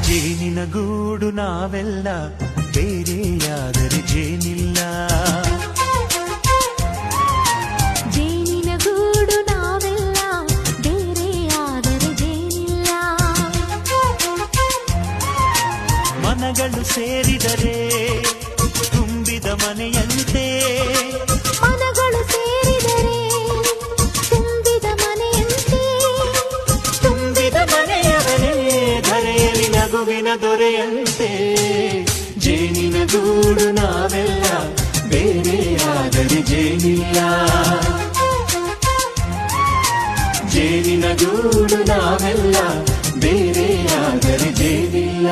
ಜೇನಿನ ಗೂಡು ನಾವೆಲ್ಲ ಬೇರೆಯಾದರೆ ಜೇನಿಲ್ಲ. ಜೇನಿನ ಗೂಡು ನಾವೆಲ್ಲ ಬೇರೆಯಾದರೆ ಜೇನಿಲ್ಲ. ಮನಗಳು ಸೇರಿದರೆ ತುಂಬಿದ ಮನೆಯಂತೆ. ಮನಗಳು ಸೇರಿದರೆ ತುಂಬಿದ ಮನೆಯಂತೆ. ತುಂಬಿದ ಮನೆಯವರೇ ಧರೆಯಲ್ಲಿ ನಗುವಿನ ದೊರೆಯಂತೆ. ಜೇನಿನ ಗೂಡು ನಾವೆಲ್ಲ ಬೇರೆಯಾದರೆ ಜೇನಿಲ್ಲ. ಜೇನಿನ ಗೂಡು ನಾವೆಲ್ಲ ಬೇರೆಯಾದರೆ ಜೇನಿಲ್ಲ.